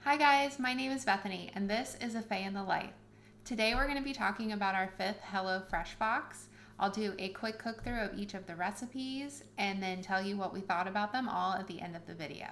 Hi guys, my name is Bethany and this is A Faye in the Life. Today we're going to be talking about our 5th HelloFresh box. I'll do a quick cook through of each of the recipes and then tell you what we thought about them all at the end of the video.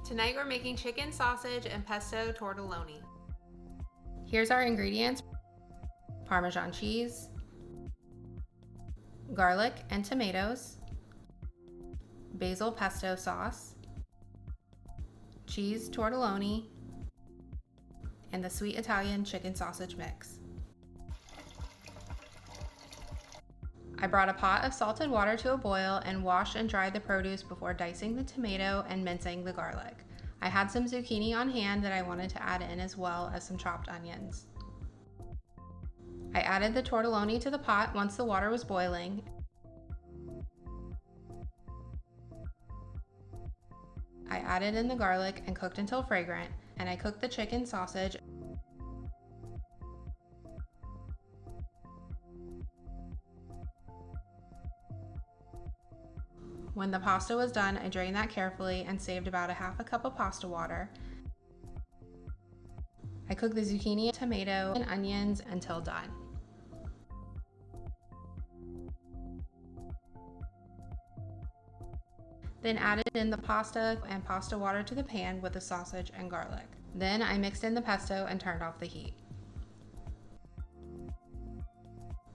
Tonight we're making chicken sausage and pesto tortelloni. Here's our ingredients: Parmesan cheese, garlic and tomatoes, basil pesto sauce, cheese tortelloni, and the sweet Italian chicken sausage mix. I brought a pot of salted water to a boil and washed and dried the produce before dicing the tomato and mincing the garlic. I had some zucchini on hand that I wanted to add in, as well as some chopped onions. I added the tortelloni to the pot once the water was boiling. I added in the garlic and cooked until fragrant, and I cooked the chicken sausage. When the pasta was done, I drained that carefully and saved about a half a cup of pasta water. I cooked the zucchini, tomato, and onions until done. Then added in the pasta and pasta water to the pan with the sausage and garlic. Then I mixed in the pesto and turned off the heat.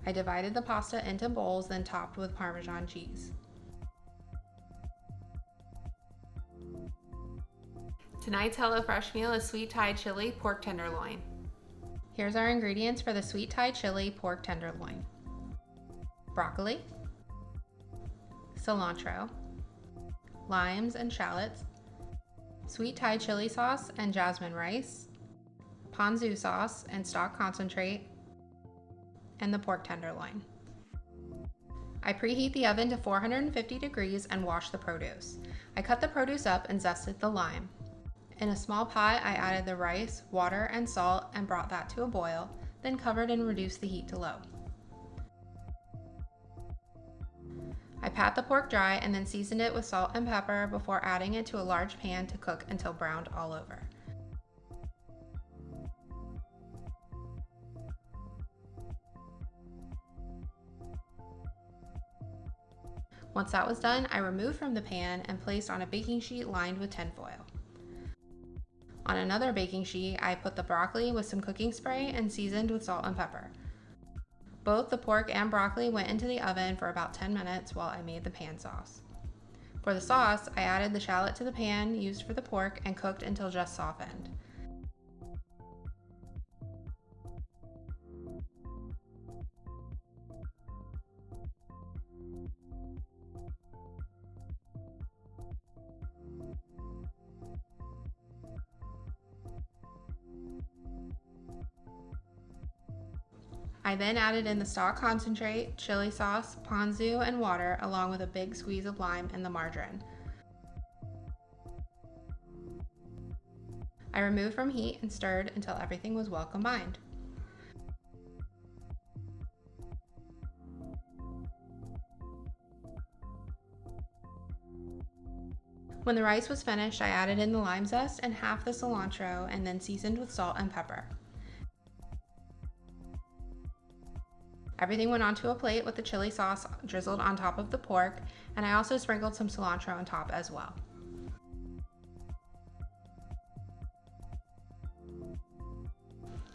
I divided the pasta into bowls, then topped with Parmesan cheese. Tonight's HelloFresh meal is sweet Thai chili pork tenderloin. Here's our ingredients for the sweet Thai chili pork tenderloin: broccoli, cilantro, limes and shallots, sweet Thai chili sauce and jasmine rice, ponzu sauce and stock concentrate, and the pork tenderloin. I preheat the oven to 450 degrees and wash the produce. I cut the produce up and zested the lime. In a small pot, I added the rice, water, and salt and brought that to a boil, then covered and reduced the heat to low. I pat the pork dry and then seasoned it with salt and pepper before adding it to a large pan to cook until browned all over. Once that was done, I removed from the pan and placed on a baking sheet lined with tinfoil. On another baking sheet, I put the broccoli with some cooking spray and seasoned with salt and pepper. Both the pork and broccoli went into the oven for about 10 minutes while I made the pan sauce. For the sauce, I added the shallot to the pan used for the pork and cooked until just softened. I then added in the stock concentrate, chili sauce, ponzu, and water, along with a big squeeze of lime and the margarine. I removed from heat and stirred until everything was well combined. When the rice was finished, I added in the lime zest and half the cilantro and then seasoned with salt and pepper. Everything went onto a plate with the chili sauce drizzled on top of the pork, and I also sprinkled some cilantro on top as well.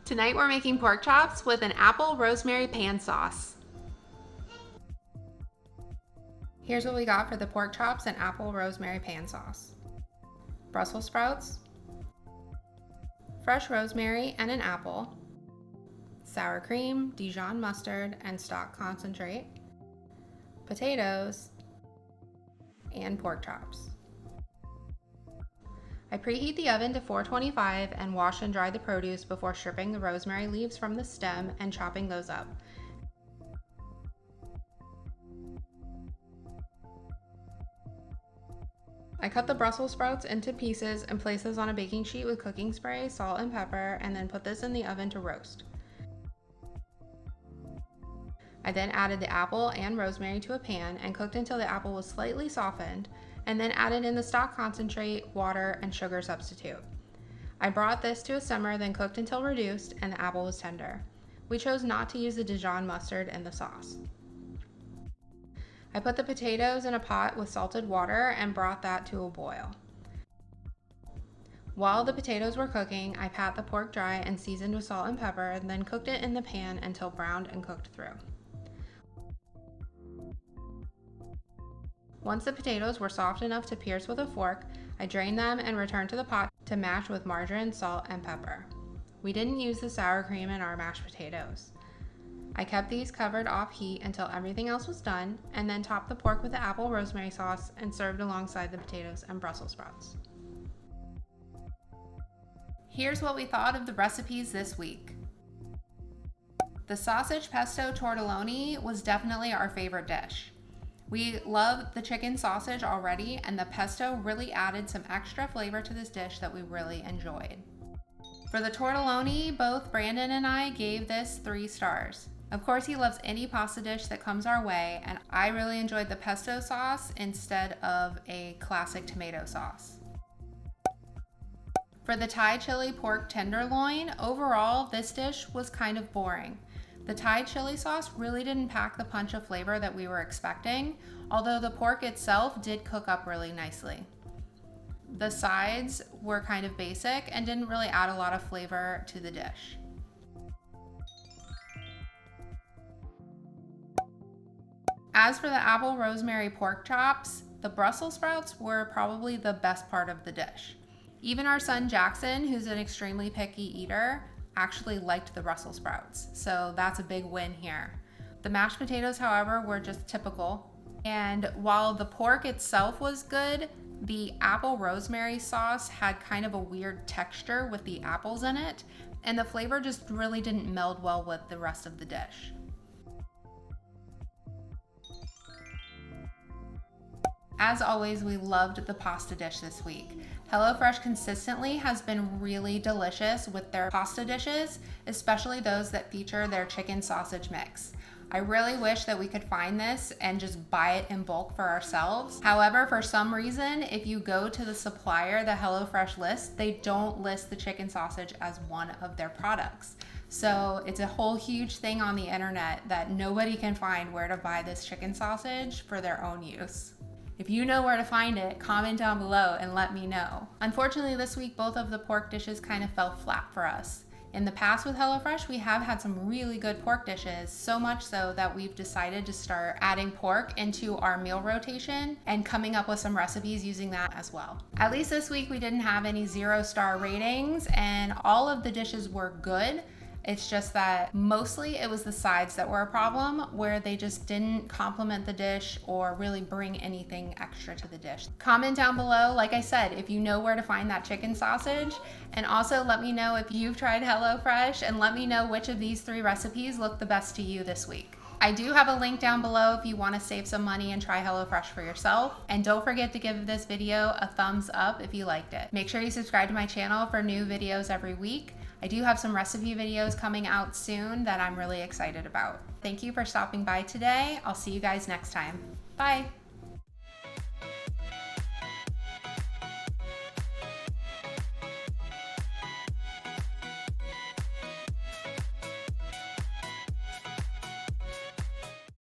Tonight we're making pork chops with an apple rosemary pan sauce. Here's what we got for the pork chops and apple rosemary pan sauce: Brussels sprouts, fresh rosemary and an apple, sour cream, Dijon mustard, and stock concentrate, potatoes, and pork chops. I preheat the oven to 425 and wash and dry the produce before stripping the rosemary leaves from the stem and chopping those up. I cut the Brussels sprouts into pieces and place those on a baking sheet with cooking spray, salt, and pepper, and then put this in the oven to roast. I then added the apple and rosemary to a pan and cooked until the apple was slightly softened, and then added in the stock concentrate, water, and sugar substitute. I brought this to a simmer, then cooked until reduced and the apple was tender. We chose not to use the Dijon mustard in the sauce. I put the potatoes in a pot with salted water and brought that to a boil. While the potatoes were cooking, I pat the pork dry and seasoned with salt and pepper, and then cooked it in the pan until browned and cooked through. Once the potatoes were soft enough to pierce with a fork, I drained them and returned to the pot to mash with margarine, salt, and pepper. We didn't use the sour cream in our mashed potatoes. I kept these covered off heat until everything else was done, and then topped the pork with the apple rosemary sauce and served alongside the potatoes and Brussels sprouts. Here's what we thought of the recipes this week. The sausage pesto tortelloni was definitely our favorite dish. We love the chicken sausage already, and the pesto really added some extra flavor to this dish that we really enjoyed. For the tortelloni, both Brandon and I gave this 3 stars. Of course, he loves any pasta dish that comes our way, and I really enjoyed the pesto sauce instead of a classic tomato sauce. For the Thai chili pork tenderloin, overall, this dish was kind of boring. The Thai chili sauce really didn't pack the punch of flavor that we were expecting, although the pork itself did cook up really nicely. The sides were kind of basic and didn't really add a lot of flavor to the dish. As for the apple rosemary pork chops, the Brussels sprouts were probably the best part of the dish. Even our son Jackson, who's an extremely picky eater, actually liked the Brussels sprouts, so that's a big win here. The mashed potatoes, however, were just typical, and while the pork itself was good, the apple rosemary sauce had kind of a weird texture with the apples in it, and the flavor just really didn't meld well with the rest of the dish. As always, we loved the pasta dish this week. HelloFresh consistently has been really delicious with their pasta dishes, especially those that feature their chicken sausage mix. I really wish that we could find this and just buy it in bulk for ourselves. However, for some reason, if you go to the supplier, the HelloFresh list, they don't list the chicken sausage as one of their products. So it's a whole huge thing on the internet that nobody can find where to buy this chicken sausage for their own use. If you know where to find it, comment down below and let me know. Unfortunately, this week, both of the pork dishes kind of fell flat for us. In the past with HelloFresh, we have had some really good pork dishes, so much so that we've decided to start adding pork into our meal rotation and coming up with some recipes using that as well. At least this week, we didn't have any 0-star ratings, and all of the dishes were good. It's just that mostly it was the sides that were a problem, where they just didn't complement the dish or really bring anything extra to the dish. Comment down below, like I said, if you know where to find that chicken sausage, and also let me know if you've tried HelloFresh, and let me know which of these 3 recipes look the best to you this week. I do have a link down below if you want to save some money and try HelloFresh for yourself. And don't forget to give this video a thumbs up if you liked it. Make sure you subscribe to my channel for new videos every week. I do have some recipe videos coming out soon that I'm really excited about. Thank you for stopping by today. I'll see you guys next time. Bye.